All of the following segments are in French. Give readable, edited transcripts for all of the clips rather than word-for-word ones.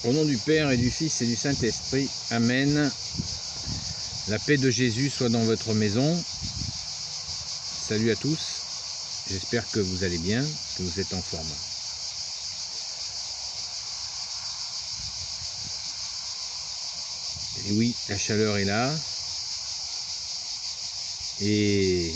Au nom du Père et du Fils et du Saint-Esprit, Amen. La paix de Jésus soit dans votre maison. Salut à tous. J'espère que vous allez bien, que vous êtes en forme. Et oui, la chaleur est là. Et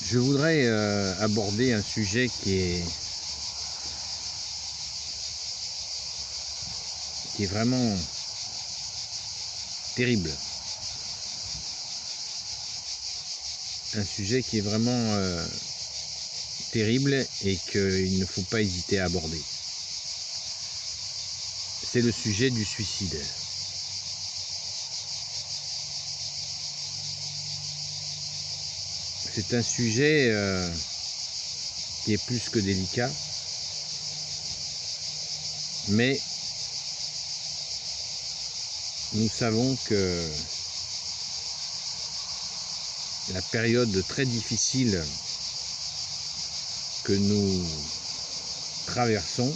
je voudrais aborder un sujet qui est vraiment terrible. Un sujet qui est vraiment terrible et qu'il ne faut pas hésiter à aborder. C'est le sujet du suicide. C'est un sujet qui est plus que délicat, mais nous savons que la période très difficile que nous traversons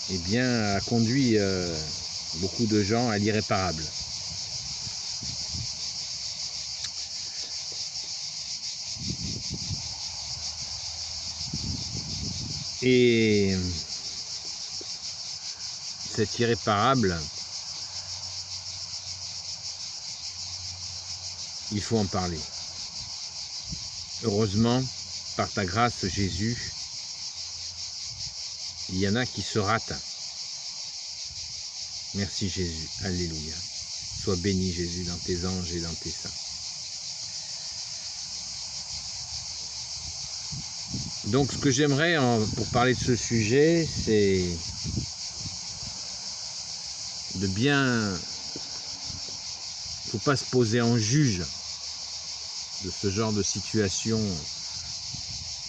eh bien, a conduit beaucoup de gens à l'irréparable. Et cet irréparable, il faut en parler. Heureusement, par ta grâce, Jésus, il y en a qui se ratent. Merci Jésus, alléluia. Sois béni Jésus dans tes anges et dans tes saints. Donc ce que j'aimerais pour parler de ce sujet, c'est de bien... Il ne faut pas se poser en juge de ce genre de situation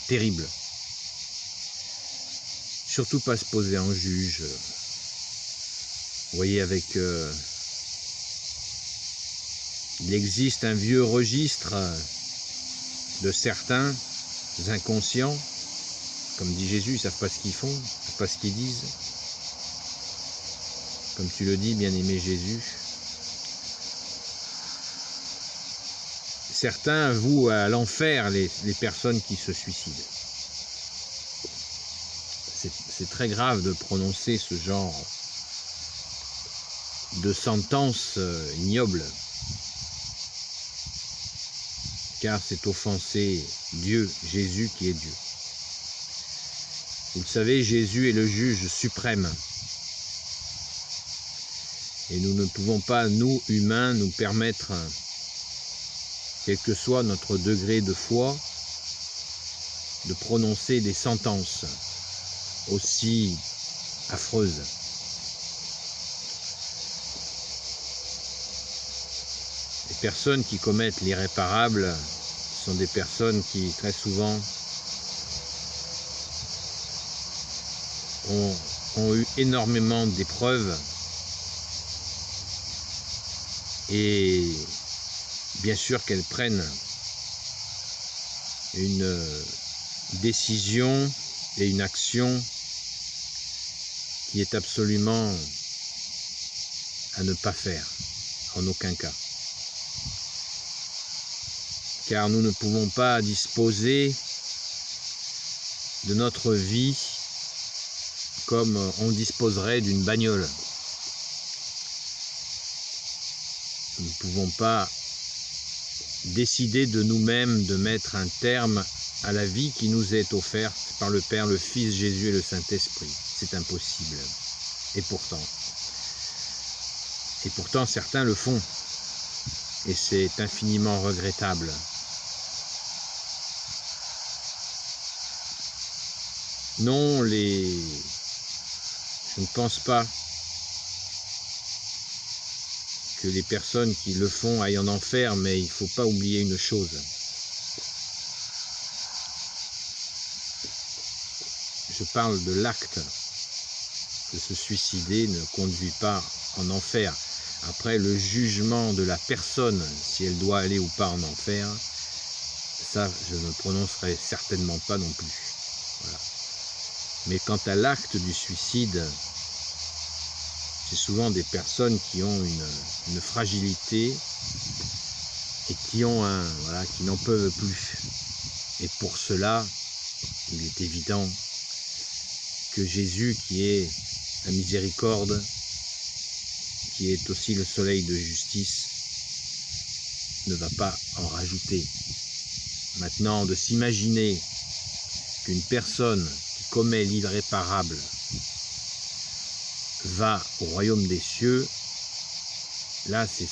terrible. Surtout pas se poser en juge. Vous voyez, il existe un vieux registre de certains inconscients, comme dit Jésus, ils ne savent pas ce qu'ils font, ils ne savent pas ce qu'ils disent. Comme tu le dis, bien-aimé Jésus. Certains vouent à l'enfer les personnes qui se suicident. C'est très grave de prononcer ce genre de sentence ignoble, car c'est offenser Dieu, Jésus qui est Dieu. Vous le savez, Jésus est le juge suprême. Et nous ne pouvons pas, nous, humains, nous permettre, quel que soit notre degré de foi, de prononcer des sentences aussi affreuses. Les personnes qui commettent l'irréparable sont des personnes qui, très souvent, ont eu énormément d'épreuves et bien sûr qu'elles prennent une décision et une action qui est absolument à ne pas faire, en aucun cas. Car nous ne pouvons pas disposer de notre vie comme on disposerait d'une bagnole. Nous ne pouvons pas décider de nous-mêmes de mettre un terme à la vie qui nous est offerte par le Père, le Fils, Jésus et le Saint-Esprit. C'est impossible. Et pourtant certains le font. Et c'est infiniment regrettable. Non, je ne pense pas que les personnes qui le font aillent en enfer, mais il ne faut pas oublier une chose. Je parle de l'acte, que se suicider ne conduit pas en enfer. Après, le jugement de la personne, si elle doit aller ou pas en enfer, ça, je ne prononcerai certainement pas non plus. Voilà. Mais quant à l'acte du suicide, c'est souvent des personnes qui ont une fragilité et qui ont qui n'en peuvent plus. Et pour cela, il est évident que Jésus, qui est la miséricorde, qui est aussi le soleil de justice, ne va pas en rajouter. Maintenant, de s'imaginer qu'une personne qui commet l'irréparable va au royaume des cieux, là, c'est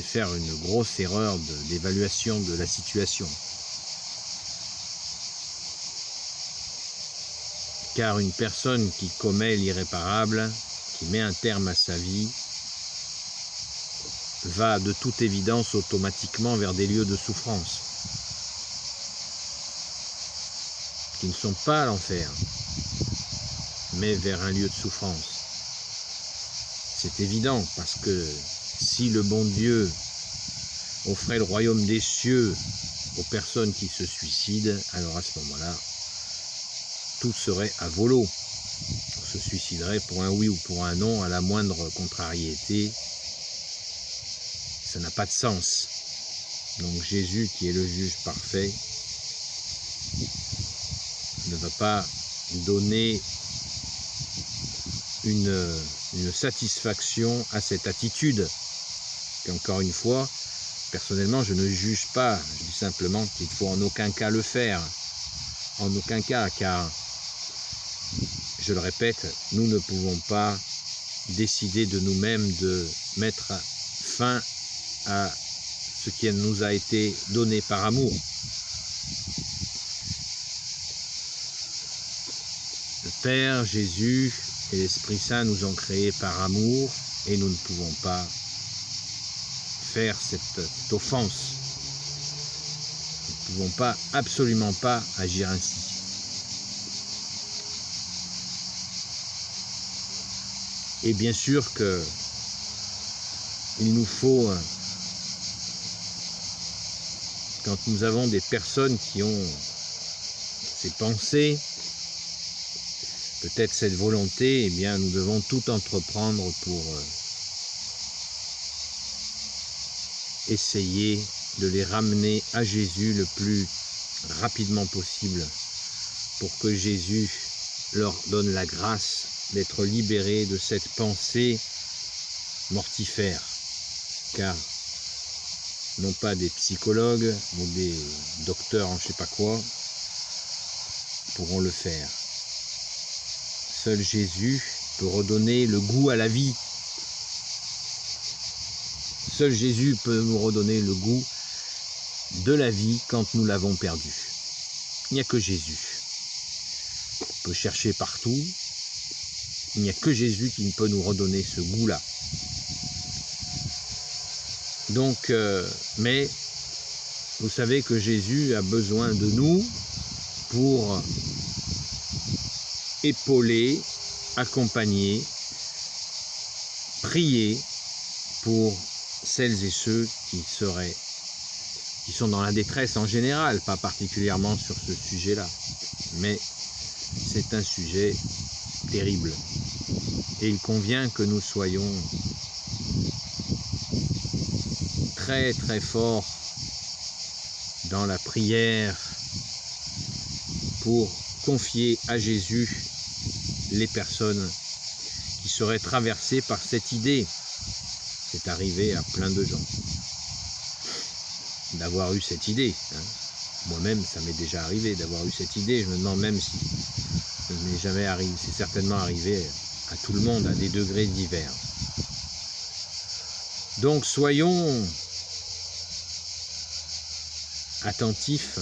faire une grosse erreur d'évaluation de la situation. Car une personne qui commet l'irréparable, qui met un terme à sa vie, va de toute évidence automatiquement vers des lieux de souffrance, qui ne sont pas l'enfer, mais vers un lieu de souffrance. C'est évident, parce que si le bon Dieu offrait le royaume des cieux aux personnes qui se suicident, alors à ce moment-là, tout serait à volo. On se suiciderait pour un oui ou pour un non, à la moindre contrariété. Ça n'a pas de sens. Donc Jésus, qui est le juge parfait, ne va pas donner une satisfaction à cette attitude. Et encore une fois, personnellement, je ne juge pas. Je dis simplement qu'il ne faut en aucun cas le faire. En aucun cas, car, je le répète, nous ne pouvons pas décider de nous-mêmes de mettre fin à ce qui nous a été donné par amour. Le Père, Jésus et l'Esprit Saint nous ont créés par amour et nous ne pouvons pas faire cette offense. Nous ne pouvons pas, absolument pas, agir ainsi. Et bien sûr que il nous faut, quand nous avons des personnes qui ont ces pensées, peut-être cette volonté, eh bien nous devons tout entreprendre pour essayer de les ramener à Jésus le plus rapidement possible, pour que Jésus leur donne la grâce d'être libérés de cette pensée mortifère. Car non pas des psychologues ou des docteurs en je sais pas quoi pourront le faire. Seul Jésus peut redonner le goût à la vie. Seul Jésus peut nous redonner le goût de la vie quand nous l'avons perdu. Il n'y a que Jésus. On peut chercher partout. Il n'y a que Jésus qui ne peut nous redonner ce goût-là. Donc, mais vous savez que Jésus a besoin de nous pour épauler, accompagner, prier pour celles et ceux qui sont dans la détresse en général, pas particulièrement sur ce sujet-là. Mais c'est un sujet terrible. Et il convient que nous soyons très très forts dans la prière pour confier à Jésus les personnes qui seraient traversées par cette idée. C'est arrivé à plein de gens d'avoir eu cette idée. Moi-même, ça m'est déjà arrivé d'avoir eu cette idée. Je me demande même si ça ne m'est jamais arrivé. C'est certainement arrivé à tout le monde à des degrés divers. Donc soyons attentifs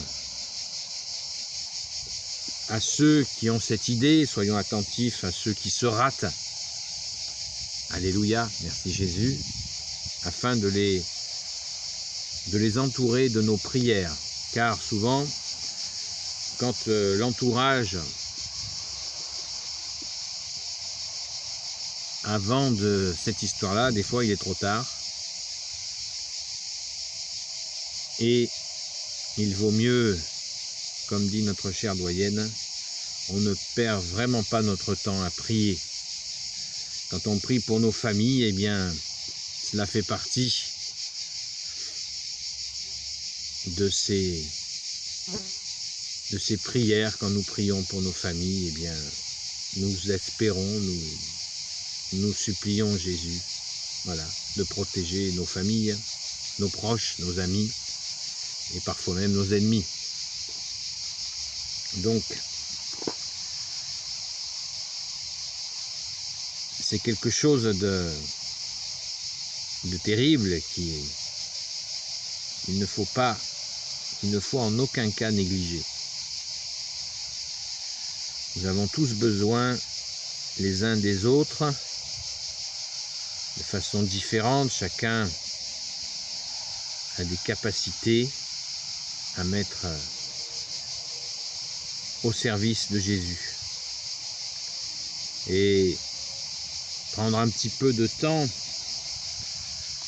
à ceux qui ont cette idée, soyons attentifs à ceux qui se ratent. Alléluia, merci Jésus, afin de les entourer de nos prières. Car souvent, quand l'entourage, avant de cette histoire-là, des fois il est trop tard, et il vaut mieux, comme dit notre chère doyenne, on ne perd vraiment pas notre temps à prier. Quand on prie pour nos familles, eh bien, cela fait partie de ces prières. Quand nous prions pour nos familles, eh bien, nous espérons, nous supplions Jésus, voilà, de protéger nos familles, nos proches, nos amis, et parfois même nos ennemis. Donc, c'est quelque chose de terrible qu'il ne faut en aucun cas négliger. Nous avons tous besoin les uns des autres de façon différente. Chacun a des capacités à mettre au service de Jésus. Et prendre un petit peu de temps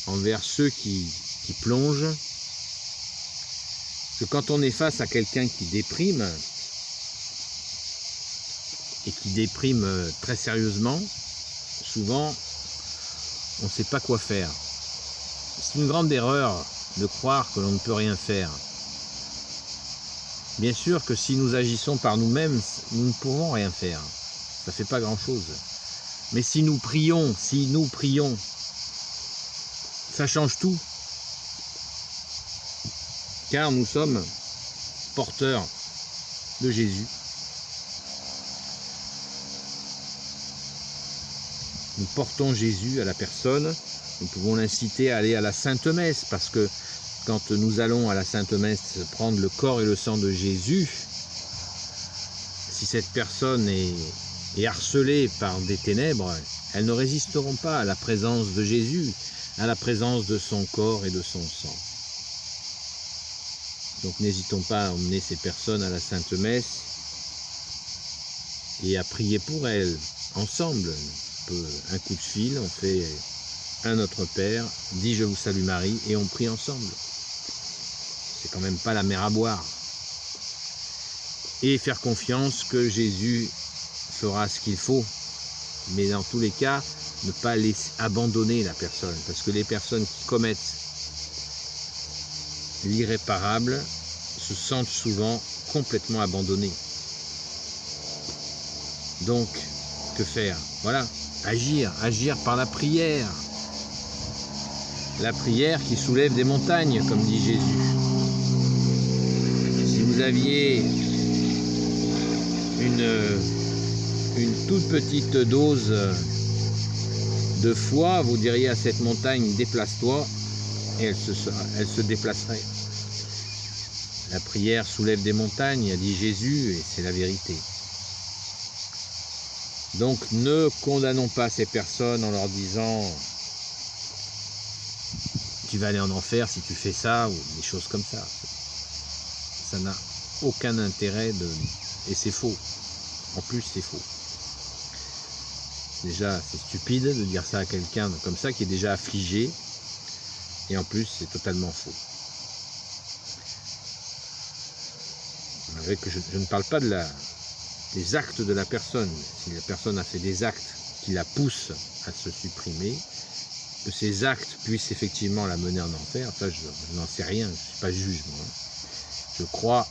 envers ceux qui plongent. Parce que quand on est face à quelqu'un qui déprime, et qui déprime très sérieusement, souvent on ne sait pas quoi faire. C'est une grande erreur de croire que l'on ne peut rien faire. Bien sûr que si nous agissons par nous-mêmes, nous ne pourrons rien faire. Ça ne fait pas grand-chose. Mais si nous prions, ça change tout. Car nous sommes porteurs de Jésus. Nous portons Jésus à la personne. Nous pouvons l'inciter à aller à la Sainte Messe, parce que quand nous allons à la Sainte Messe prendre le corps et le sang de Jésus, si cette personne est harcelée par des ténèbres, elles ne résisteront pas à la présence de Jésus, à la présence de son corps et de son sang. Donc n'hésitons pas à emmener ces personnes à la Sainte Messe et à prier pour elles, ensemble. Un coup de fil, on fait un Notre Père, dit je vous salue Marie, et on prie ensemble. C'est quand même pas la mer à boire. Et faire confiance que Jésus fera ce qu'il faut, mais dans tous les cas, ne pas laisser abandonner la personne, parce que les personnes qui commettent l'irréparable se sentent souvent complètement abandonnées. Donc, que faire? Voilà, agir par la prière. La prière qui soulève des montagnes, comme dit Jésus. Si vous aviez une toute petite dose de foi, vous diriez à cette montagne, déplace-toi, et elle se déplacerait. La prière soulève des montagnes, a dit Jésus, et c'est la vérité. Donc ne condamnons pas ces personnes en leur disant tu vas aller en enfer si tu fais ça, ou des choses comme ça. Ça n'a aucun intérêt et c'est faux. En plus, c'est faux. Déjà, c'est stupide de dire ça à quelqu'un comme ça qui est déjà affligé. Et en plus, c'est totalement faux. Malgré que je ne parle pas des actes de la personne. Si la personne a fait des actes qui la poussent à se supprimer, que ces actes puissent effectivement la mener en enfer, ça je n'en sais rien, je ne suis pas juge moi. Je crois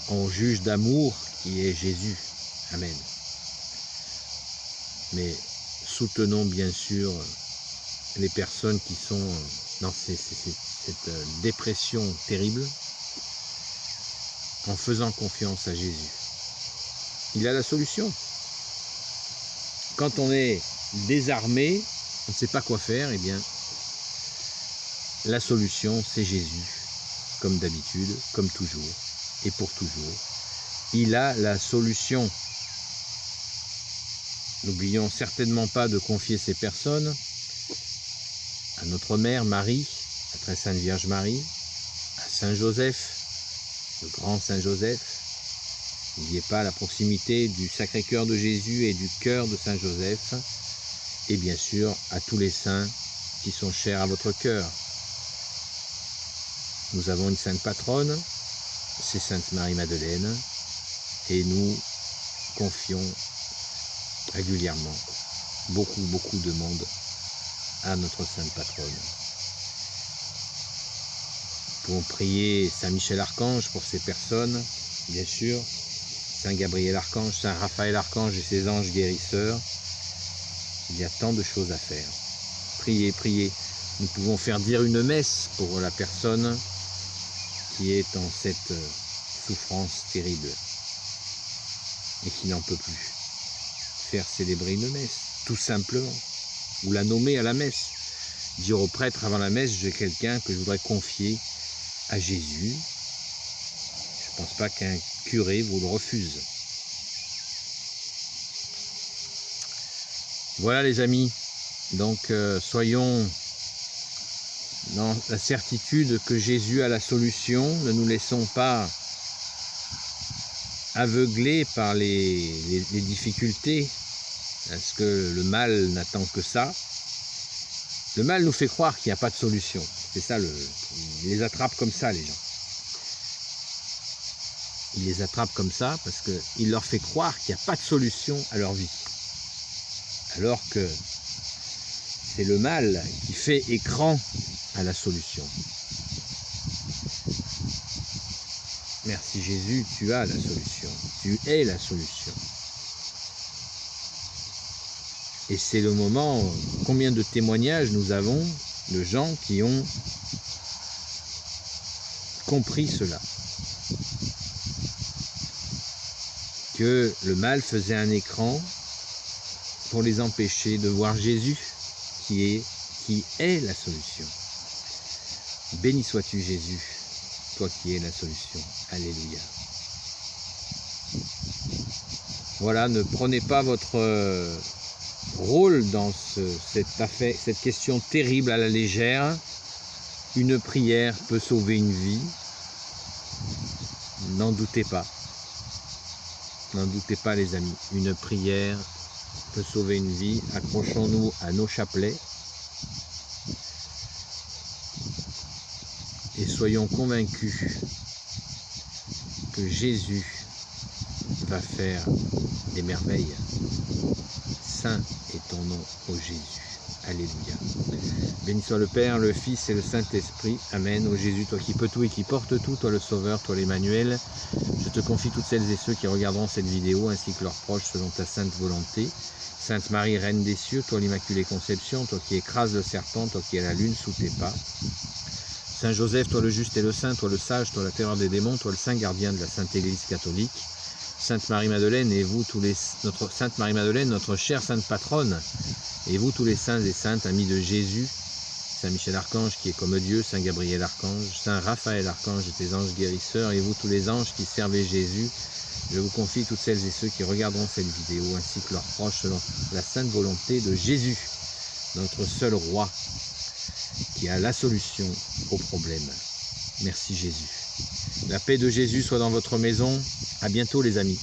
en juge d'amour qui est Jésus. Amen. Mais soutenons bien sûr les personnes qui sont dans cette dépression terrible en faisant confiance à Jésus. Il a la solution. Quand on est désarmé, on ne sait pas quoi faire, eh bien, la solution, c'est Jésus, comme d'habitude, comme toujours, et pour toujours. Il a la solution. N'oublions certainement pas de confier ces personnes à notre mère Marie, la très sainte Vierge Marie, à Saint Joseph, le grand Saint Joseph. N'oubliez pas la proximité du Sacré-Cœur de Jésus et du cœur de Saint Joseph, et bien sûr à tous les saints qui sont chers à votre cœur. Nous avons une sainte patronne, c'est Sainte Marie-Madeleine, et nous confions régulièrement beaucoup de monde à notre sainte patronne. Nous pouvons prier Saint Michel Archange pour ces personnes, bien sûr, Saint Gabriel Archange, Saint Raphaël Archange et ses anges guérisseurs. Il y a tant de choses à faire. Priez, priez. Nous pouvons faire dire une messe pour la personne qui est en cette souffrance terrible et qui n'en peut plus. Faire célébrer une messe, tout simplement. Ou la nommer à la messe. Dire au prêtre avant la messe, j'ai quelqu'un que je voudrais confier à Jésus. Je ne pense pas qu'un curé vous le refuse. Voilà les amis, donc soyons dans la certitude que Jésus a la solution. Ne nous laissons pas aveuglés par les difficultés, parce que le mal n'attend que ça. Le mal nous fait croire qu'il n'y a pas de solution. C'est ça, il les attrape comme ça, les gens. Il les attrape comme ça parce qu'il leur fait croire qu'il n'y a pas de solution à leur vie. Alors que c'est le mal qui fait écran à la solution. Merci Jésus, tu as la solution. Tu es la solution. Et c'est le moment, combien de témoignages nous avons de gens qui ont compris cela. Que le mal faisait un écran pour les empêcher de voir Jésus qui est la solution. Béni sois-tu Jésus, toi qui es la solution. Alléluia. Voilà, ne prenez pas votre rôle dans cette question terrible à la légère. Une prière peut sauver une vie. N'en doutez pas. N'en doutez pas les amis. Une prière peut sauver une vie. Accrochons-nous à nos chapelets. Et soyons convaincus que Jésus va faire des merveilles. Saint est ton nom, ô Jésus. Alléluia. Béni soit le Père, le Fils et le Saint-Esprit. Amen. Ô Jésus, toi qui peux tout et qui portes tout, toi le Sauveur, toi l'Emmanuel, je te confie toutes celles et ceux qui regarderont cette vidéo, ainsi que leurs proches, selon ta sainte volonté. Sainte Marie, Reine des cieux, toi l'Immaculée Conception, toi qui écrases le serpent, toi qui es la lune sous tes pas. Saint Joseph, toi le juste et le saint, toi le sage, toi la terreur des démons, toi le saint gardien de la Sainte Église catholique. Sainte Marie-Madeleine, et vous tous les... Sainte Marie-Madeleine, notre chère sainte patronne, et vous tous les saints et saintes, amis de Jésus, Saint Michel Archange qui est comme Dieu, Saint Gabriel Archange, Saint Raphaël Archange et tes anges guérisseurs, et vous tous les anges qui servaient Jésus, je vous confie toutes celles et ceux qui regarderont cette vidéo, ainsi que leurs proches, selon la sainte volonté de Jésus, notre seul roi, qui a la solution au problème. Merci Jésus. La paix de Jésus soit dans votre maison. À bientôt les amis.